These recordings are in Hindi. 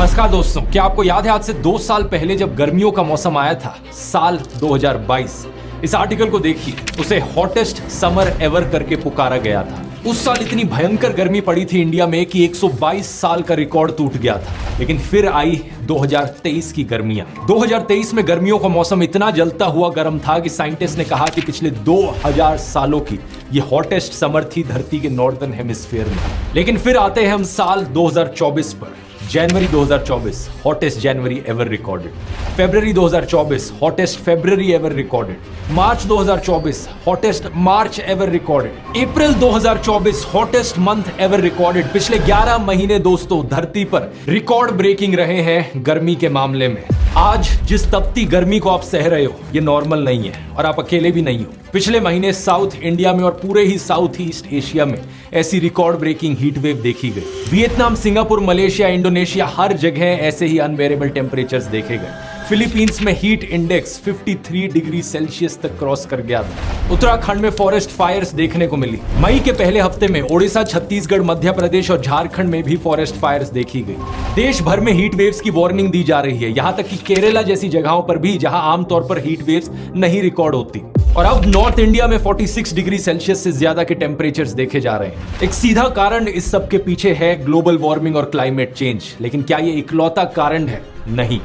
नमस्कार दोस्तों, क्या आपको याद है आज से 2 साल पहले जब गर्मियों का मौसम आया था, साल 2022। इस आर्टिकल को देखिए, उसे हॉटेस्ट समर एवर करके पुकारा गया था। उस साल इतनी भयंकर गर्मी पड़ी थी इंडिया में कि 122 साल का रिकॉर्ड टूट गया था। लेकिन फिर आई 2023 की गर्मियां। 2023 में गर्मियों का मौसम इतना जलता हुआ गर्म था कि साइंटिस्ट ने कहा कि पिछले 2000 सालों की ये हॉटेस्ट समर थी धरती के नॉर्दर्न हेमिस्फीयर में। लेकिन फिर आते हैं हम साल 2024 पर। जनवरी 2024 हॉटेस्ट जनवरी एवर रिकॉर्डेड, फरवरी 2024 हॉटेस्ट फरवरी एवर रिकॉर्डेड, मार्च 2024 हॉटेस्ट मार्च एवर रिकॉर्डेड, अप्रैल 2024 हॉटेस्ट मंथ एवर रिकॉर्डेड। पिछले 11 महीने दोस्तों धरती पर रिकॉर्ड ब्रेकिंग रहे हैं गर्मी के मामले में। आज जिस तपती गर्मी को आप सह रहे हो ये नॉर्मल नहीं है और आप अकेले भी नहीं हो। पिछले महीने साउथ इंडिया में और पूरे ही साउथ ईस्ट एशिया में ऐसी रिकॉर्ड ब्रेकिंग हीट वेव देखी गई। वियतनाम, सिंगापुर, मलेशिया, इंडोनेशिया हर जगह ऐसे ही अनबेरेबल टेम्परेचर्स देखे गए। फिलीपींस में हीट इंडेक्स 53 डिग्री सेल्सियस तक क्रॉस कर गया था। उत्तराखंड में फॉरेस्ट फायर्स देखने को मिली। मई के पहले हफ्ते में ओडिशा, छत्तीसगढ़, मध्य प्रदेश और झारखंड में भी फॉरेस्ट फायर्स देखी गई। देश भर में हीट वेव्स की वार्निंग दी जा रही है, यहाँ तक कि केरला जैसी जगहों पर भी जहां आमतौर पर हीट वेव्स नहीं रिकॉर्ड होती। और अब नॉर्थ इंडिया में 46 डिग्री सेल्सियस से ज्यादा के टेम्परेचर्स देखे जा रहे हैं। एक सीधा कारण इस सब के पीछे है ग्लोबल वार्मिंग और क्लाइमेट चेंज। लेकिन क्या ये इकलौता कारण है? नहीं।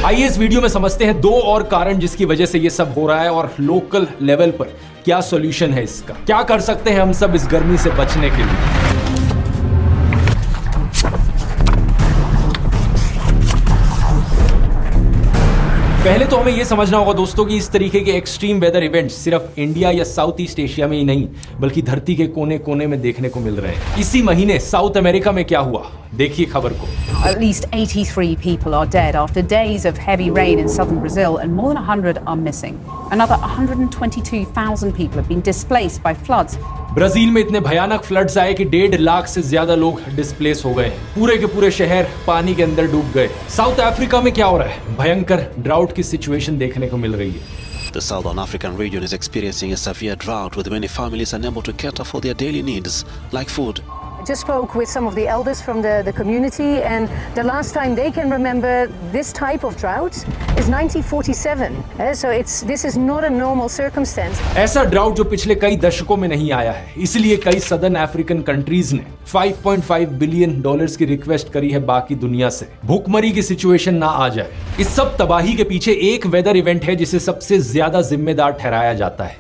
आइए इस वीडियो में समझते हैं 2 और कारण जिसकी वजह से ये सब हो रहा है और लोकल लेवल पर क्या सॉल्यूशन है इसका। क्या कर सकते हैं हम सब इस गर्मी से बचने के लिए। पहले तो हमें यह समझना होगा दोस्तों कि इस तरीके के एक्सट्रीम वेदर इवेंट्स सिर्फ इंडिया या साउथ ईस्ट एशिया में ही नहीं बल्कि धरती के कोने कोने में देखने को मिल रहे हैं। इसी महीने साउथ अमेरिका में क्या हुआ, देखिए खबर को। At least 83 people are dead after days of heavy rain in southern Brazil and more than 100 are missing. Another 122,000 people have been displaced by floods. Brazil में इतने भयानक फ्लड्स आए कि 1.5 लाख से ज्यादा लोग डिस्प्लेस हो गए। पूरे के पूरे शहर पानी के अंदर डूब गए। साउथ अफ्रीका में क्या हो रहा है, भयंकर ड्राउट की सिचुएशन देखने को मिल रही है। The Southern African region is experiencing a severe drought with many families unable to cater for their daily needs like food. I just spoke with some of the elders from the community, and the last time they can remember this type of drought is 1947. So this is not a normal circumstance. ऐसा ड्राउट जो पिछले कई दशकों में नहीं आया है, इसलिए कई सदर्न अफ्रीकन कंट्रीज ने $5.5 बिलियन की रिक्वेस्ट करी है बाकी दुनिया से, भूखमरी की सिचुएशन ना आ जाए। इस सब तबाही के पीछे एक वेदर इवेंट है जिसे सबसे ज्यादा जिम्मेदार ठहराया जाता है,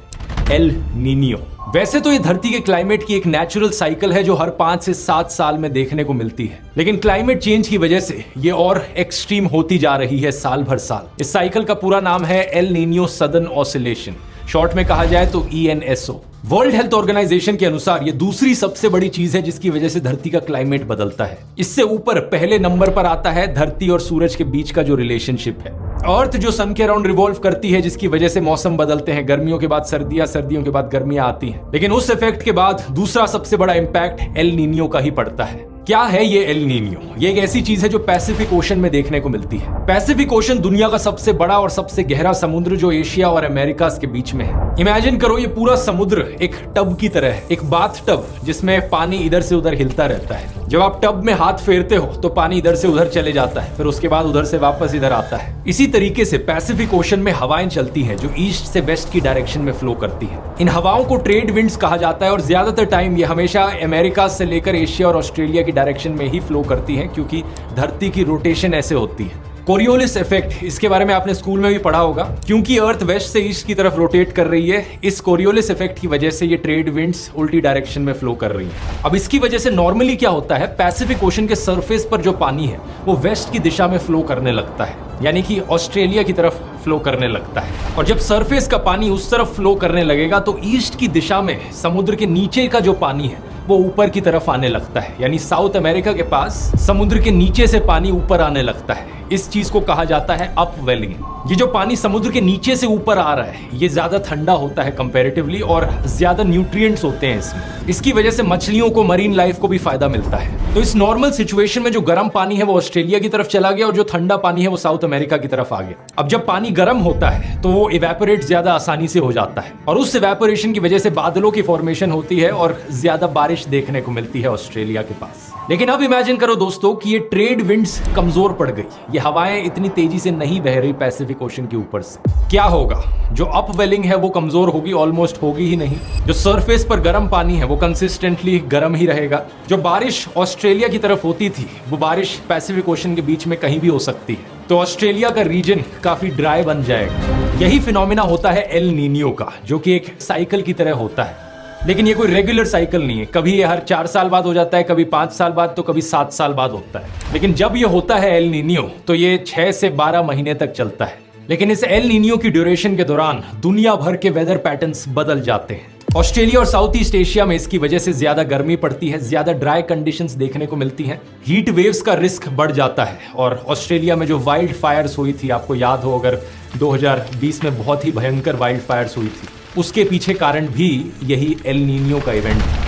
एल नीनियो। वैसे तो ये धरती के क्लाइमेट की एक नेचुरल साइकिल है जो हर 5 से 7 साल में देखने को मिलती है, लेकिन क्लाइमेट चेंज की वजह से ये और एक्सट्रीम होती जा रही है साल भर साल। इस साइकिल का पूरा नाम है L Niño southern oscillation, short में कहा जाए तो ENSO। वर्ल्ड हेल्थ ऑर्गेनाइजेशन के अनुसार ये दूसरी सबसे बड़ी चीज है जिसकी वजह से धरती का क्लाइमेट बदलता है। इससे ऊपर पहले नंबर पर आता है धरती और सूरज के बीच का जो रिलेशनशिप है। अर्थ जो सन के अराउंड रिवॉल्व करती है, जिसकी वजह से मौसम बदलते हैं, गर्मियों के बाद सर्दियां, सर्दियों के बाद गर्मियां आती हैं। लेकिन उस इफेक्ट के बाद दूसरा सबसे बड़ा इंपैक्ट एल नीनियो का ही पड़ता है। क्या है ये एल नीनियो? ये एक ऐसी चीज है जो पैसिफिक ओशन में देखने को मिलती है। पैसिफिक ओशन दुनिया का सबसे बड़ा और सबसे गहरा समुद्र जो एशिया और अमेरिकास के बीच में है। इमेजिन करो ये पूरा समुद्र एक टब की तरह है, एक बाथ टब जिसमें पानी इधर से उधर हिलता रहता है। जब आप टब में हाथ फेरते हो तो पानी इधर से उधर चले जाता है, फिर उसके बाद उधर से वापस इधर आता है। इसी तरीके से पैसिफिक ओशन में हवाएं चलती हैं जो ईस्ट से वेस्ट की डायरेक्शन में फ्लो करती हैं। इन हवाओं को ट्रेड विंड्स कहा जाता है और ज्यादातर टाइम ये हमेशा अमेरिका से लेकर एशिया और ऑस्ट्रेलिया की डायरेक्शन में ही फ्लो करती हैं, क्योंकि धरती की रोटेशन ऐसे होती है। कोरियोलिस इफेक्ट, इसके बारे में आपने स्कूल में भी पढ़ा होगा। क्योंकि अर्थ वेस्ट से ईस्ट की तरफ रोटेट कर रही है, इस कोरियोलिस इफेक्ट की वजह से ये ट्रेड विंड्स उल्टी डायरेक्शन में फ्लो कर रही हैं। अब इसकी वजह से नॉर्मली क्या होता है, पैसिफिक ओशन के सरफेस पर जो पानी है वो वेस्ट की दिशा में फ्लो करने लगता है, यानी कि ऑस्ट्रेलिया की तरफ फ्लो करने लगता है। और जब सरफेस का पानी उस तरफ फ्लो करने लगेगा तो ईस्ट की दिशा में समुद्र के नीचे का जो पानी है वो ऊपर की तरफ आने लगता है, यानी साउथ अमेरिका के पास समुद्र के नीचे से पानी ऊपर आने लगता है। इस चीज को कहा जाता है अपवेलिंग। ये जो पानी समुद्र के नीचे से ऊपर आ रहा है ये ज्यादा ठंडा होता है कंपैरेटिवली और ज्यादा न्यूट्रिएंट्स होते हैं इसमें। इसकी वजह से मछलियों को, मरीन लाइफ को भी फायदा मिलता है। तो इस नॉर्मल सिचुएशन में जो गर्म पानी है वो ऑस्ट्रेलिया की तरफ चला गया और जो ठंडा पानी है वो साउथ अमेरिका की तरफ आ गया। अब जब पानी गर्म होता है तो वो इवेपोरेट ज्यादा आसानी से हो जाता है और उस इवेपोरेशन की वजह से बादलों की फॉर्मेशन होती है और ज्यादा बारिश बारिश देखने को मिलती है ऑस्ट्रेलिया के पास। लेकिन अब इमेजिन करो दोस्तों कि ये ट्रेड विंड्स कमजोर पड़ गई, ये हवाएं इतनी तेजी से नहीं बह रही पैसिफिक ओशन के ऊपर से। क्या होगा? जो अपवेलिंग है वो कमजोर होगी, ऑलमोस्ट होगी ही नहीं। जो सरफेस पर गर्म पानी है वो कंसिस्टेंटली गर्म ही रहेगा। जो बारिश ऑस्ट्रेलिया की तरफ होती थी वो बारिश पैसिफिक ओशन के बीच में कहीं भी हो सकती है, तो ऑस्ट्रेलिया का रीजन काफी ड्राई बन जाएगा। यही फिनोमिना होता है एल नीनियो का, जो कि एक साइकिल की तरह होता है। लेकिन ये कोई रेगुलर साइकिल नहीं है, कभी ये हर 4 साल बाद हो जाता है, कभी 5 साल बाद, तो कभी 7 साल बाद होता है। लेकिन जब ये होता है एल नीनियो, तो ये 6 से 12 महीने तक चलता है। लेकिन इस एल नीनियो की ड्यूरेशन के दौरान दुनिया भर के वेदर पैटर्न्स बदल जाते हैं। ऑस्ट्रेलिया और साउथ ईस्ट एशिया में इसकी वजह से ज्यादा गर्मी पड़ती है, ज्यादा ड्राई कंडीशंस देखने को मिलती हैं, हीट वेव्स का रिस्क बढ़ जाता है। और ऑस्ट्रेलिया में जो वाइल्ड फायर्स हुई थी, आपको याद हो अगर 2020 में बहुत ही भयंकर वाइल्ड फायर्स हुई थी, उसके पीछे कारण भी यही एल नीनियो का इवेंट है।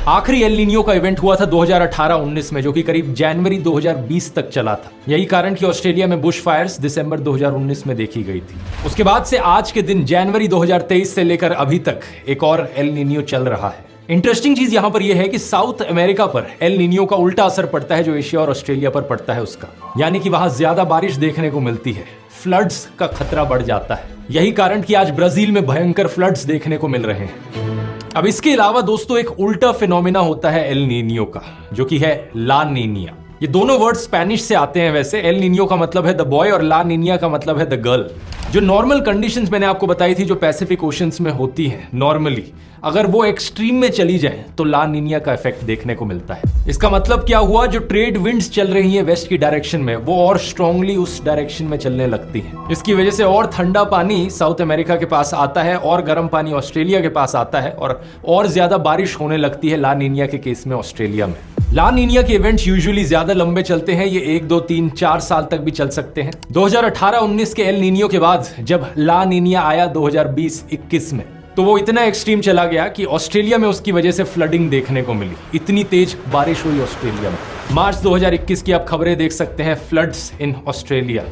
आखिरी एल नीनियो का इवेंट हुआ था 2018-19 में, जो कि करीब जनवरी 2020 तक चला था। यही कारण कि ऑस्ट्रेलिया में बुश फायर्स दिसंबर 2019 में देखी गई थी। उसके बाद से आज के दिन जनवरी 2023 से लेकर अभी तक एक और एल नीनियो चल रहा है। इंटरेस्टिंग चीज यहां पर यह है कि साउथ अमेरिका पर एल नीनियो का उल्टा असर पड़ता है जो एशिया और ऑस्ट्रेलिया पर पड़ता है उसका, यानी कि वहां ज्यादा बारिश देखने को मिलती है, फ्लड्स का खतरा बढ़ जाता है। यही कारण कि आज ब्राजील में भयंकर फ्लड्स देखने को मिल रहे हैं। अब इसके अलावा दोस्तों एक उल्टा फिनोमिना होता है एल नीनियो का, जो कि है ला नीनिया। ये दोनों वर्ड स्पेनिश से आते हैं वैसे। एल नीनियो का मतलब है द बॉय और ला नीनिया का मतलब है द गर्ल। जो नॉर्मल कंडीशंस मैंने आपको बताई थी जो पैसिफिक ओशंस में होती हैं नॉर्मली, अगर वो एक्सट्रीम में चली जाए तो ला नीनिया का इफेक्ट देखने को मिलता है। इसका मतलब क्या हुआ? जो ट्रेड विंड्स चल रही हैं वेस्ट की डायरेक्शन में, वो और स्ट्रांगली उस डायरेक्शन में चलने लगती हैं। इसकी वजह से और ठंडा पानी साउथ अमेरिका के पास आता है और गर्म पानी ऑस्ट्रेलिया के पास आता है और ज्यादा बारिश होने लगती है ला नीनिया के केस में ऑस्ट्रेलिया में। ला नीनिया के इवेंट्स यूजुअली ज्यादा लंबे चलते हैं, ये 1, 2, 3, 4 साल तक भी चल सकते हैं। 2018-19 के एल नीनियो के बाद जब ला नीनिया आया 2020-21 में, तो वो इतना एक्सट्रीम चला गया कि ऑस्ट्रेलिया में उसकी वजह से फ्लडिंग देखने को मिली। इतनी तेज बारिश हुई ऑस्ट्रेलिया में। मार्च 2021 की आप खबरें देख सकते हैं, फ्लड्स इन ऑस्ट्रेलिया।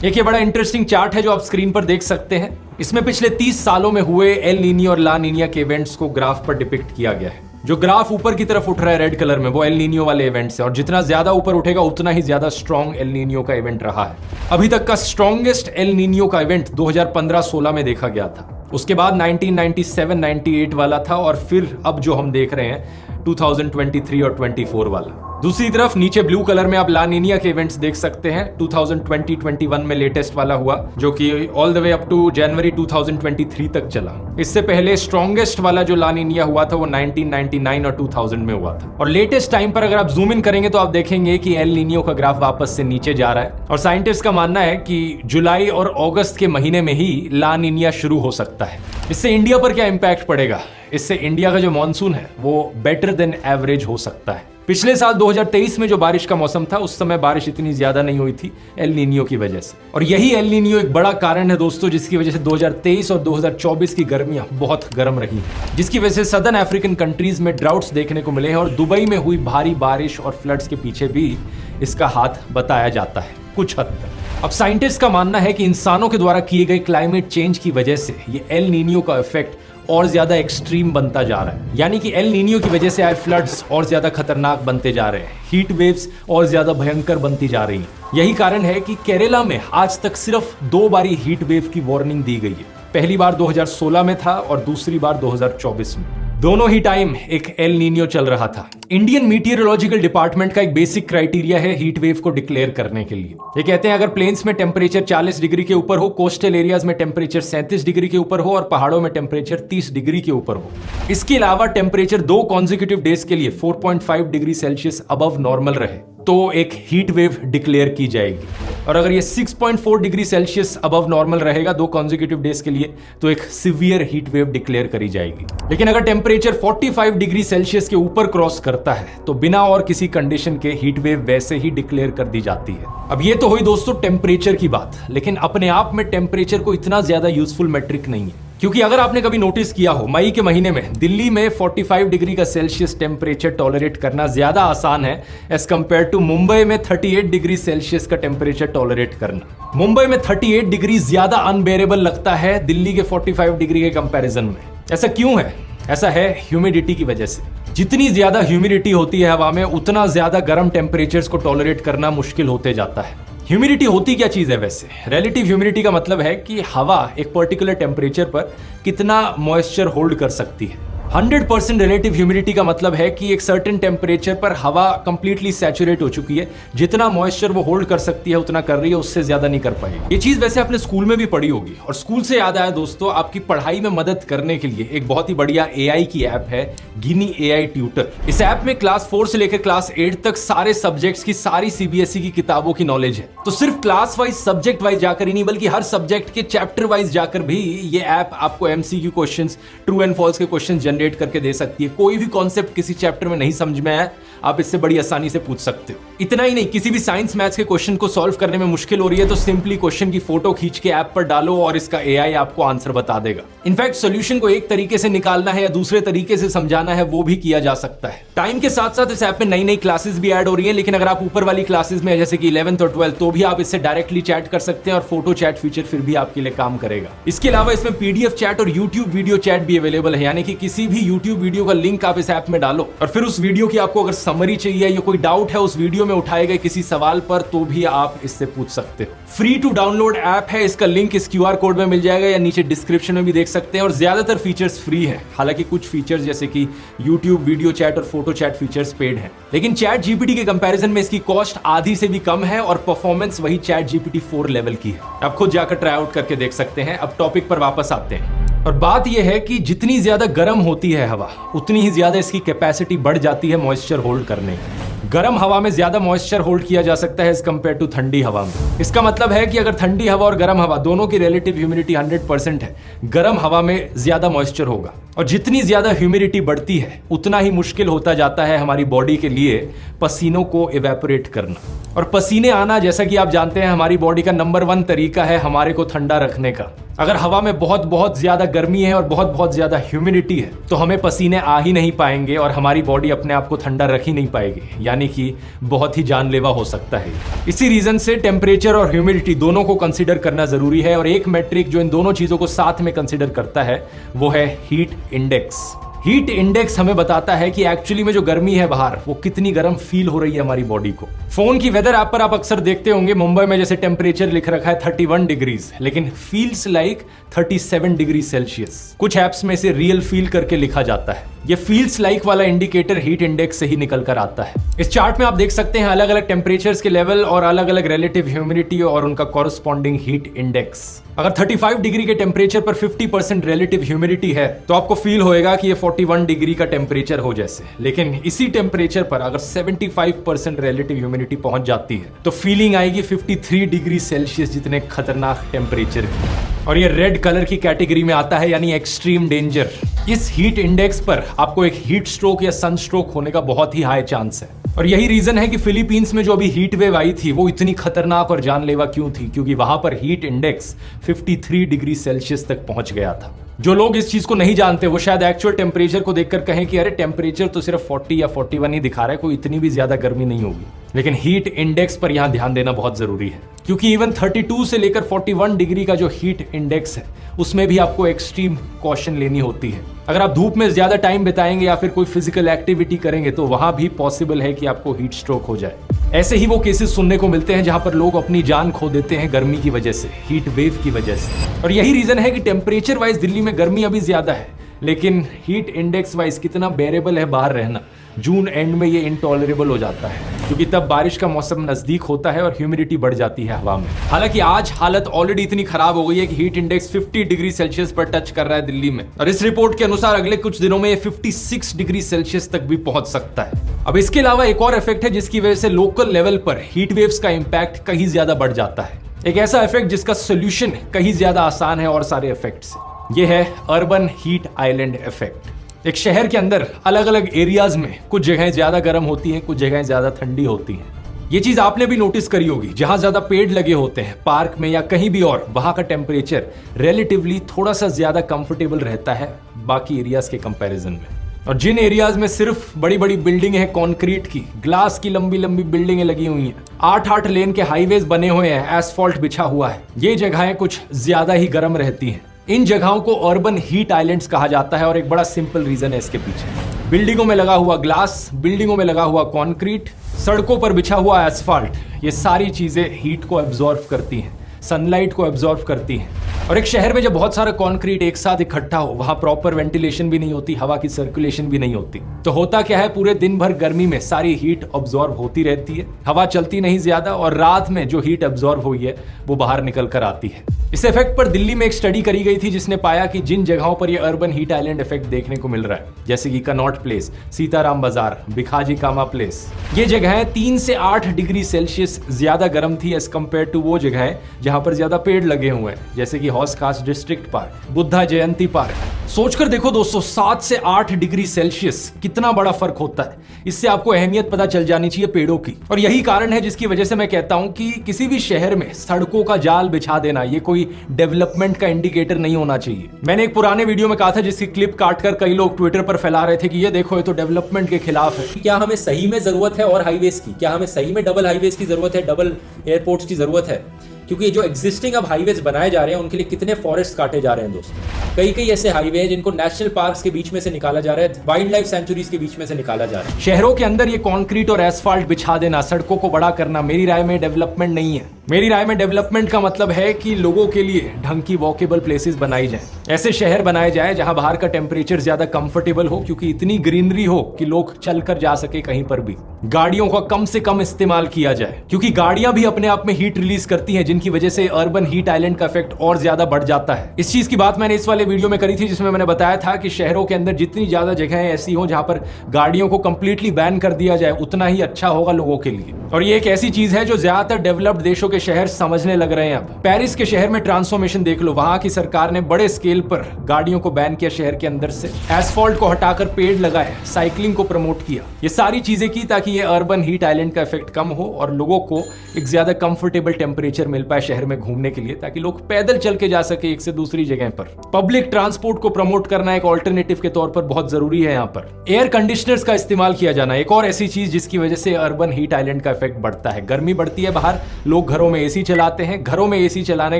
एक ये बड़ा इंटरेस्टिंग चार्ट है जो आप स्क्रीन पर देख सकते हैं। इसमें पिछले 30 सालों में हुए एल नीनियो और ला नीनिया के इवेंट्स को ग्राफ पर डिपिक्ट किया गया है। जो ग्राफ ऊपर की तरफ उठ रहा है रेड कलर में, वो एल नीनियो वाले इवेंट्स है, और जितना ज्यादा ऊपर उठेगा उतना ही ज्यादा स्ट्रॉन्ग एल नीनियो का इवेंट रहा है। अभी तक का स्ट्रॉन्गेस्ट एल नीनियो का इवेंट 2015-16 में देखा गया था। उसके बाद 1997-98 वाला था, और फिर अब जो हम देख रहे हैं 2023 और 24 वाला। दूसरी तरफ नीचे ब्लू कलर में आप ला नीनिया के इवेंट्स देख सकते हैं। 2020-21 में लेटेस्ट वाला हुआ, जो कि all the way up to जनवरी 2023 तक चला। इससे पहले स्ट्रॉन्गेस्ट वाला जो ला नीनिया हुआ था वो 1999 और 2000 में हुआ था। और लेटेस्ट टाइम पर अगर आप जूम इन करेंगे तो आप देखेंगे कि एल नीनियो का ग्राफ वापस से नीचे जा रहा है। और साइंटिस्ट का मानना है कि जुलाई और अगस्त के महीने में ही ला नीनिया शुरू हो सकता है। इससे इंडिया पर क्या इंपैक्ट पड़ेगा? इससे इंडिया का जो मॉनसून है वो बेटर देन एवरेज हो सकता है। पिछले साल 2023 में जो बारिश का मौसम था उस समय बारिश इतनी ज्यादा नहीं हुई थी एल नीनियो की वजह से। और यही एल नीनियो एक बड़ा कारण है दोस्तों, जिसकी वजह से 2023 और 2024 की गर्मियां बहुत गर्म रही हैं, जिसकी वजह से सदर्न अफ्रीकन कंट्रीज में ड्राउट्स देखने को मिले हैं। और दुबई में हुई भारी बारिश और फ्लड्स के पीछे भी इसका हाथ बताया जाता है कुछ हद तक। अब साइंटिस्ट का मानना है कि इंसानों के द्वारा किए गए क्लाइमेट चेंज की वजह से ये एल नीनियो का इफेक्ट और ज्यादा एक्सट्रीम बनता जा रहा है, यानी कि एल नीनियो की वजह से आए फ्लड्स और ज्यादा खतरनाक बनते जा रहे हैं, हीट वेव्स और ज्यादा भयंकर बनती जा रही हैं। यही कारण है कि केरला में आज तक सिर्फ 2 बारी हीट वेव की वार्निंग दी गई है। पहली बार 2016 में था और दूसरी बार 2024 में। दोनों ही टाइम एक एल नीनियो चल रहा था। इंडियन मीटियोरोलॉजिकल डिपार्टमेंट का एक बेसिक क्राइटेरिया है हीट वेव को डिक्लेयर करने के लिए। ये कहते हैं अगर प्लेन्स में टेम्परेचर 40 डिग्री के ऊपर हो, कोस्टल एरियाज में टेम्परेचर 37 डिग्री के ऊपर हो और पहाड़ों में टेम्परेचर 30 डिग्री के ऊपर हो। इसके अलावा टेम्परेचर 2 कॉन्जिक्यूटिव डेज के लिए 4.5 डिग्री सेल्सियस अबव नॉर्मल रहे तो एक हीट वेव डिक्लेयर की जाएगी। और अगर ये 6.4 डिग्री सेल्सियस अबव नॉर्मल रहेगा 2 कॉन्जिक्यूटिव डेज के लिए तो एक सिवियर हीट वेव डिक्लेयर करी जाएगी। लेकिन अगर टेम्परेचर 45 डिग्री सेल्सियस के ऊपर क्रॉस करता है तो बिना और किसी कंडीशन के हीट वेव वैसे ही डिक्लेयर कर दी जाती है। अब ये तो हुई दोस्तों टेम्परेचर की बात, लेकिन अपने आप में टेम्परेचर को इतना ज्यादा यूजफुल मैट्रिक नहीं है। क्योंकि अगर आपने कभी नोटिस किया हो, मई के महीने में दिल्ली में 45 डिग्री का सेल्सियस टेम्परेचर टॉलरेट करना ज्यादा आसान है एज कंपेयर टू मुंबई में 38 डिग्री सेल्सियस का टेम्परेचर टॉलरेट करना। मुंबई में 38 डिग्री ज्यादा अनबेरेबल लगता है दिल्ली के 45 डिग्री के कंपैरिजन में। ऐसा क्यों है? ऐसा है ह्यूमिडिटी की वजह से। जितनी ज्यादा ह्यूमिडिटी होती है हवा में, उतना ज्यादा गर्म टेम्परेचर्स को टॉलरेट करना मुश्किल होते जाता है। ह्यूमिडिटी होती क्या चीज है वैसे? रिलेटिव ह्यूमिडिटी का मतलब है कि हवा एक पर्टिकुलर टेम्परेचर पर कितना मॉइस्चर होल्ड कर सकती है। 100% रिलेटिव ह्यूमिडिटी का मतलब है कि एक सर्टेन टेम्परेचर पर हवा कंप्लीटली सैचुरेट हो चुकी है, जितना मॉइस्चर वो होल्ड कर सकती है उतना कर रही है, उससे ज्यादा नहीं कर पाएगी। ये चीज वैसे आपने स्कूल में भी पढ़ी होगी। और स्कूल से याद आया दोस्तों, आपकी पढ़ाई में मदद करने के लिए एक बहुत ही बढ़िया AI की ऐप है, गिनी AI ट्यूटर। इस ऐप में क्लास 4 से लेकर क्लास 8 तक सारे सब्जेक्ट्स की, सारी CBSE की किताबों की नॉलेज है। तो सिर्फ क्लास वाइज, सब्जेक्ट वाइज जाकर ही नहीं, बल्कि हर सब्जेक्ट के चैप्टर वाइज जाकर भी ये ऐप आपको MCQ questions, true and false के क्वेश्चन जनरेट करके दे सकती है। कोई भी कॉन्सेप्ट किसी चैप्टर में नहीं समझ में आया, आप इससे बड़ी आसानी से पूछ सकते हो। इतना ही नहीं, किसी भी साइंस मैथ्स के क्वेश्चन को सॉल्व करने में मुश्किल हो रही है तो सिंपली क्वेश्चन की फोटो खींच के ऐप पर डालो और इसका AI आपको आंसर बता देगा। इनफैक्ट सॉल्यूशन को एक तरीके से निकालना है या दूसरे तरीके से समझाना है, वो भी किया जा सकता है। टाइम के साथ साथ इस ऐप में नई नई क्लासेस भी ऐड हो रही है, लेकिन अगर आप ऊपर वाली क्लासेस में जैसे कि 11th और 12th, तो भी आप इससे डायरेक्टली चैट कर सकते हैं और फोटो चैट फीचर फिर भी आपके लिए काम करेगा। इसके अलावा इसमें PDF चैट और YouTube वीडियो चैट भी अवेलेबल है, यानी कि किसी भी YouTube वीडियो का लिंक आप इस ऐप में डालो और फिर उस वीडियो की आपको अगर समरी चाहिए या कोई डाउट है उस वीडियो में उठाए गए किसी सवाल पर, तो भी आप इससे पूछ सकते हो। फ्री टू डाउनलोड ऐप है, इसका लिंक इस QR कोड में मिल जाएगा या नीचे डिस्क्रिप्शन में भी देख सकते हैं। और ज्यादातर फीचर्स फ्री हैं, हालांकि कुछ फीचर्स जैसे कि YouTube वीडियो चैट और फोटो चैट फीचर्स पेड हैं। लेकिन चैट GPT के कंपैरिजन में इसकी कॉस्ट आधी से भी कम है और परफॉर्मेंस वही चैट GPT 4 लेवल की है। आप खुद जाकर ट्राई आउट करके देख सकते हैं। अब टॉपिक पर वापस आते हैं और बात यह है कि जितनी ज्यादा गर्म होती है हवा, उतनी ही ज्यादा इसकी कैपेसिटी बढ़ जाती है मॉइस्चर होल्ड करने की। गर्म हवा में ज्यादा मॉइस्चर होल्ड किया जा सकता है एज कंपेयर टू ठंडी हवा में। इसका मतलब है कि अगर ठंडी हवा और गर्म हवा दोनों की रिलेटिव ह्यूमिडिटी 100% है, गर्म हवा में ज्यादा मॉइस्चर होगा। और जितनी ज्यादा ह्यूमिडिटी बढ़ती है, उतना ही मुश्किल होता जाता है हमारी बॉडी के लिए पसीनों को इवेपोरेट करना। और पसीने आना, जैसा कि आप जानते हैं, हमारी बॉडी का नंबर 1 तरीका है हमारे को ठंडा रखने का। अगर हवा में बहुत ज्यादा गर्मी है और बहुत ज्यादा ह्यूमिडिटी है, तो हमें पसीने आ ही नहीं पाएंगे और हमारी बॉडी अपने आप को ठंडा रख ही नहीं पाएगी, यानी कि बहुत ही जानलेवा हो सकता है। इसी रीजन से टेम्परेचर और ह्यूमिडिटी दोनों को कंसीडर करना जरूरी है। और एक मैट्रिक जो इन दोनों चीजों को साथ में कंसीडर करता है वो है हीट इंडेक्स। हीट इंडेक्स हमें बताता है कि एक्चुअली में जो गर्मी है बाहर, वो कितनी गर्म फील हो रही है हमारी बॉडी को। फोन की वेदर ऐप पर आप अक्सर देखते होंगे मुंबई में जैसे टेम्परेचर लिख रखा है 31 डिग्रीज, लेकिन फील्स लाइक 37 डिग्री सेल्सियस। कुछ ऐप्स में इसे रियल फील करके लिखा जाता है। ये फील्स लाइक वाला इंडिकेटर हीट इंडेक्स से ही निकल कर आता है। इस चार्ट में आप देख सकते हैं अलग अलग टेम्परेचर्स के लेवल और अलग अलग रिलेटिव ह्यूमिडिटी और उनका कॉरस्पॉन्डिंग हीट इंडेक्स। अगर 35 डिग्री के टेम्परेचर पर 50% रिलेटिव ह्यूमिडिटी है, तो आपको फील होएगा कि ये 41 डिग्री का टेम्परेचर हो जैसे। लेकिन इसी टेम्परेचर पर अगर 75% रिलेटिव ह्यूमिडिटी पहुंच जाती है, तो फीलिंग आएगी 53 डिग्री सेल्सियस जितने खतरनाक टेम्परेचर की। और ये रेड कलर की कैटेगरी में आता है, यानी एक्सट्रीम डेंजर। इस हीट इंडेक्स पर आपको एक हीट स्ट्रोक या सन स्ट्रोक होने का बहुत ही हाई चांस है। और यही रीजन है कि फिलीपींस में जो अभी हीट वेव आई थी, वो इतनी खतरनाक और जानलेवा क्यों थी, क्योंकि वहां पर हीट इंडेक्स 53 डिग्री सेल्सियस तक पहुंच गया था। जो लोग इस चीज को नहीं जानते वो शायद एक्चुअल टेम्परेचर को देखकर कहें कि अरे टेम्परेचर तो सिर्फ 40 या 41 ही दिखा रहा है, कोई इतनी भी ज्यादा गर्मी नहीं होगी। लेकिन हीट इंडेक्स पर यहां ध्यान देना बहुत जरूरी है, क्योंकि इवन 32 से लेकर 41 डिग्री का जो हीट इंडेक्स है, उसमें भी आपको एक्सट्रीम कॉशन लेनी होती है। अगर आप धूप में ज्यादा टाइम बिताएंगे या फिर कोई फिजिकल एक्टिविटी करेंगे, तो वहां भी पॉसिबल है कि आपको हीट स्ट्रोक हो जाए। ऐसे ही वो केसेस सुनने को मिलते हैं जहां पर लोग अपनी जान खो देते हैं गर्मी की वजह से, हीट वेव की वजह से। और यही रीजन है कि टेम्परेचर वाइज दिल्ली में गर्मी अभी ज्यादा है, लेकिन हीट इंडेक्स वाइज कितना बेरेबल है बाहर रहना, जून एंड में ये इनटॉलरेबल हो जाता है, क्योंकि तब बारिश का मौसम नजदीक होता है और ह्यूमिडिटी बढ़ जाती है हवा में। हालांकि आज हालत ऑलरेडी इतनी खराब हो गई है कि हीट इंडेक्स 50 डिग्री सेल्सियस पर टच कर रहा है दिल्ली में, और इस रिपोर्ट के अनुसार अगले कुछ दिनों में ये 56 डिग्री सेल्सियस तक भी पहुंच सकता है। अब इसके अलावा एक और इफेक्ट है जिसकी वजह से लोकल लेवल पर हीट वेव्स का इंपैक्ट कहीं ज्यादा बढ़ जाता है। एक ऐसा इफेक्ट जिसका सोल्यूशन कहीं ज्यादा आसान है और सारे इफेक्ट से। ये है अर्बन हीट आइलैंड इफेक्ट। एक शहर के अंदर अलग अलग एरियाज में कुछ जगहें ज्यादा गर्म होती हैं, कुछ जगहें ज्यादा ठंडी होती हैं। ये चीज आपने भी नोटिस करी होगी, जहां ज्यादा पेड़ लगे होते हैं पार्क में या कहीं भी और, वहां का टेम्परेचर रिलेटिवली थोड़ा सा ज्यादा कंफर्टेबल रहता है बाकी एरियाज के कंपैरिजन में। और जिन एरियाज में सिर्फ बड़ी बड़ी बिल्डिंग है, कॉन्क्रीट की, ग्लास की लंबी लंबी बिल्डिंगें लगी हुई हैं, 8-8 लेन के हाईवेज बने हुए हैं, एसफॉल्ट बिछा हुआ है, ये जगहें कुछ ज्यादा ही गर्म रहती हैं। इन जगहों को अर्बन हीट आइलैंड्स कहा जाता है और एक बड़ा सिंपल रीजन है इसके पीछे। बिल्डिंगों में लगा हुआ ग्लास, बिल्डिंगों में लगा हुआ कंक्रीट, सड़कों पर बिछा हुआ एस्फाल्ट, ये सारी चीजें हीट को एब्जॉर्ब करती हैं, सनलाइट को एब्जॉर्ब करती हैं। और एक शहर में जब बहुत सारा कंक्रीट एक साथ इकट्ठा हो, वहां प्रॉपर वेंटिलेशन भी नहीं होती, हवा की सर्कुलेशन भी नहीं होती, तो होता क्या है, पूरे दिन भर गर्मी में सारी हीट एब्जॉर्ब होती रहती है, हवा चलती नहीं ज्यादा, और रात में जो हीट एब्जॉर्ब हुई है वो बाहर निकल कर आती है। इस इफेक्ट पर दिल्ली में एक स्टडी करी गई थी जिसने पाया कि जिन जगहों पर ये अर्बन हीट आइलैंड इफेक्ट देखने को मिल रहा है, जैसे कि कनॉट प्लेस, सीताराम बाजार, भिखाजी कामा प्लेस, ये जगहें 3 से 8 डिग्री सेल्सियस ज्यादा गर्म थी एज कंपेयर टू वो जगहें जहां पर ज्यादा पेड़ लगे हुए हैं, जैसे कि हौस खास डिस्ट्रिक्ट पार्क, बुद्धा जयंती पार्क। सोचकर देखो दोस्तों, 7 से 8 डिग्री सेल्सियस कितना बड़ा फर्क होता है। इससे आपको अहमियत पता चल जानी चाहिए पेड़ों की। और यही कारण है जिसकी वजह से मैं कहता हूं कि किसी भी शहर में सड़कों का जाल बिछा देना ये कोई डेवलपमेंट का इंडिकेटर नहीं होना चाहिए। मैंने एक पुराने वीडियो में कहा था, जिसकी क्लिप काटकर कई लोग ट्विटर पर फैला रहे थे कि ये देखो, ये तो डेवलपमेंट के खिलाफ है। क्या हमें सही में जरूरत है और हाईवेज की? क्या हमें सही में डबल हाईवेज की जरूरत है, डबल एयरपोर्ट्स की जरूरत है? क्योंकि जो एग्जिस्टिंग अब हाईवेज बनाए जा रहे हैं उनके लिए कितने फॉरेस्ट काटे जा रहे हैं दोस्तों। कई ऐसे हाईवे हैं जिनको नेशनल पार्क्स के बीच में से निकाला जा रहा है, वाइल्ड लाइफ सेंचुरीज के बीच में से निकाला जा रहा है। शहरों के अंदर ये कंक्रीट और एस्फाल्ट बिछा देना, सड़कों को बड़ा करना, मेरी राय में डेवलपमेंट नहीं है। मेरी राय में डेवलपमेंट का मतलब है कि लोगों के लिए ढंग की वॉकेबल प्लेसेस बनाई जाए, ऐसे शहर बनाए जाए जहां बाहर का टेम्परेचर ज्यादा कंफर्टेबल हो, क्योंकि इतनी ग्रीनरी हो कि लोग चलकर जा सके कहीं पर भी। गाड़ियों का कम से कम इस्तेमाल किया जाए, क्योंकि गाड़ियां भी अपने आप में हीट रिलीज करती हैं, जिनकी वजह से अर्बन हीट आइलैंड का इफेक्ट और ज्यादा बढ़ जाता है। इस चीज की बात मैंने इस वाले वीडियो में करी थी, जिसमें मैंने बताया था कि शहरों के अंदर जितनी ज्यादा जगहें ऐसी हो जहां पर गाड़ियों को कंप्लीटली बैन कर दिया जाए, उतना ही अच्छा होगा लोगों के लिए। और ये एक ऐसी चीज है जो ज्यादातर डेवलप्ड देशों के शहर समझने लग रहे हैं अब। पेरिस के शहर में ट्रांसफॉर्मेशन देख लो, वहां की सरकार ने बड़े स्केल पर गाड़ियों को बैन किया शहर के अंदर से, एस्फाल्ट को हटाकर पेड़ लगाए, साइकिलिंग को प्रमोट किया, ये सारी चीजें की ताकि ये अर्बन हीट आइलैंड का इफेक्ट कम हो और लोगों को एक ज्यादा कंफर्टेबल टेम्परेचर मिल पाए शहर में घूमने के लिए, ताकि लोग पैदल चल के जा सके एक से दूसरी जगह पर। पब्लिक ट्रांसपोर्ट को प्रमोट करना एक ऑल्टरनेटिव के तौर पर बहुत जरूरी है। यहाँ पर एयर कंडीशनर्स का इस्तेमाल किया जाना एक और ऐसी चीज जिसकी वजह से अर्बन हीट आइलैंड का इफेक्ट बढ़ता है। गर्मी बढ़ती है बाहर, लोग घरों में एसी चलाते हैं। घरों में एसी चलाने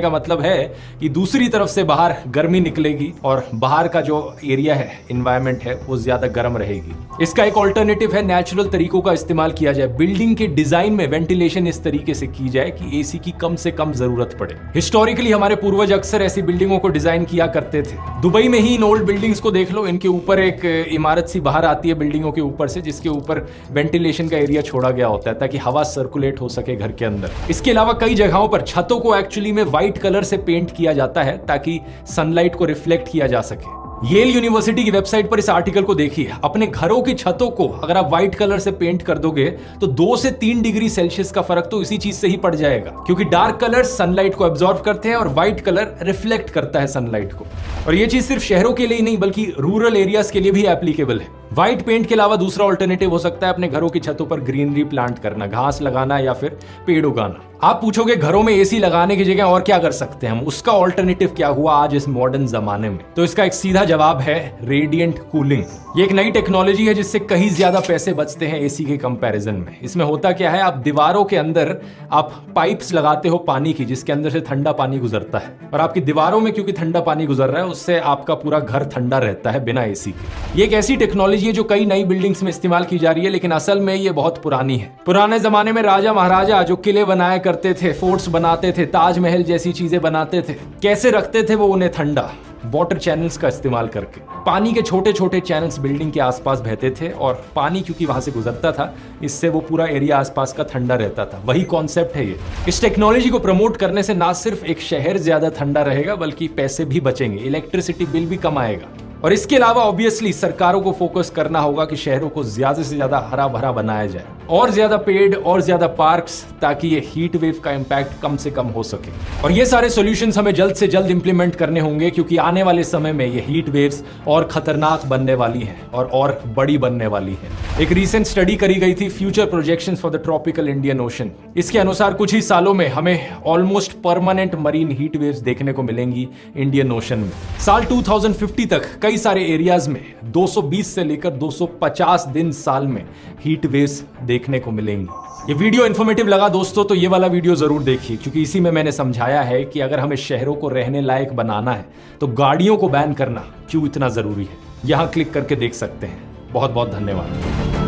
का मतलब है कि दूसरी तरफ से बाहर गर्मी निकलेगी और बाहर का जो एरिया है, एनवायरनमेंट है, वो ज्यादा गर्म रहेगी। इसका एक ऑल्टरनेटिव है नेचुरल तरीकों का इस्तेमाल किया जाए। बिल्डिंग के डिजाइन में वेंटिलेशन इस तरीके से की जाए कि एसी की कम से कम जरूरत पड़े। हिस्टोरिकली हमारे पूर्वज अक्सर ऐसी बिल्डिंगों को डिजाइन किया करते थे। दुबई में ही इन ओल्ड बिल्डिंग्स को देख लो, इनके ऊपर एक इमारत सी बाहर आती है बिल्डिंगों के ऊपर से, जिसके ऊपर वेंटिलेशन का एरिया छोड़ा गया होता है ताकि हवा सर्कुलेट हो सके घर के अंदर। इसके अलावा कई जगहों पर छतों को एक्चुअली में व्हाइट कलर से पेंट किया जाता है ताकि सनलाइट को रिफ्लेक्ट किया जा सके। येल यूनिवर्सिटी की वेबसाइट पर इस आर्टिकल को देखिए। अपने घरों की छतों को अगर आप व्हाइट कलर से पेंट कर दोगे तो 2 से 3 डिग्री सेल्सियस का फर्क तो इसी चीज से ही पड़ जाएगा, क्योंकि डार्क कलर सनलाइट को एब्जॉर्ब करते हैं और व्हाइट कलर रिफ्लेक्ट करता है सनलाइट को। और ये चीज सिर्फ शहरों के लिए ही नहीं बल्कि रूरल एरियाज के लिए भी एप्लीकेबल है। व्हाइट पेंट के अलावा दूसरा ऑल्टरनेटिव हो सकता है अपने घरों की छतों पर ग्रीनरी प्लांट करना, घास लगाना या फिर पेड़ उगाना। आप पूछोगे घरों में एसी लगाने की जगह और क्या कर सकते हैं हम, उसका ऑल्टरनेटिव क्या हुआ आज इस मॉडर्न जमाने में? तो इसका एक सीधा जवाब है रेडिएंट कूलिंग। ये एक नई टेक्नोलॉजी है जिससे कहीं ज्यादा पैसे बचते हैं एसी के कंपैरिजन में। इसमें होता क्या है, आप दीवारों के अंदर आप पाइप्स लगाते हो पानी की, जिसके अंदर से ठंडा पानी गुजरता है, और आपकी दीवारों में क्योंकि ठंडा पानी गुजर रहा है उससे आपका पूरा घर ठंडा रहता है बिना एसी के। ये एक ऐसी टेक्नोलॉजी है जो कई नई बिल्डिंग्स में इस्तेमाल की जा रही है, लेकिन असल में ये बहुत पुरानी है। पुराने जमाने में राजा महाराजा जो किले बनाया करते थे, फोर्ट्स बनाते थे, ताजमहल जैसी चीजें बनाते थे, कैसे रखते थे वो उन्हें ठंडा? वाटर चैनल्स का इस्तेमाल करके। पानी के छोटे छोटे चैनल्स बिल्डिंग के आसपास बहते थे और पानी क्योंकि वहां से गुजरता था, इससे वो पूरा एरिया आसपास का ठंडा रहता था। वही कॉन्सेप्ट है ये। इस टेक्नोलॉजी को प्रमोट करने से ना सिर्फ एक शहर ज्यादा ठंडा रहेगा बल्कि पैसे भी बचेंगे, इलेक्ट्रिसिटी बिल भी कम आएगा। और इसके अलावा ऑब्वियसली सरकारों को फोकस करना होगा कि शहरों को ज्यादा से ज्यादा हरा भरा बनाया जाए, और ज्यादा पेड़ और ज्यादा पार्क्स, ताकि ये हीट वेव का इंपैक्ट कम से कम हो सके। और ये सारे सॉल्यूशंस हमें जल्द से जल्द इंप्लीमेंट करने होंगे, क्योंकि आने वाले समय में ये हीट वेव्स और खतरनाक बनने वाली हैं और बड़ी बनने वाली हैं। एक रीसेंट स्टडी करी गई थी, future projections for the tropical Indian ocean. इसके अनुसार कुछ ही सालों में हमें almost permanent marine heat waves देखने को मिलेंगी इंडियन ओशन में। साल 2050 तक कई सारे एरियाज में 220 से लेकर 250 दिन साल में हीट वेव्स देखने को मिलेंगी। ये वीडियो इन्फॉर्मेटिव लगा दोस्तों तो ये वाला वीडियो जरूर देखिए, क्योंकि इसी में मैंने समझाया है कि अगर हमें शहरों को रहने लायक बनाना है तो गाड़ियों को बैन करना क्यों इतना जरूरी है। यहां क्लिक करके देख सकते हैं। बहुत बहुत धन्यवाद।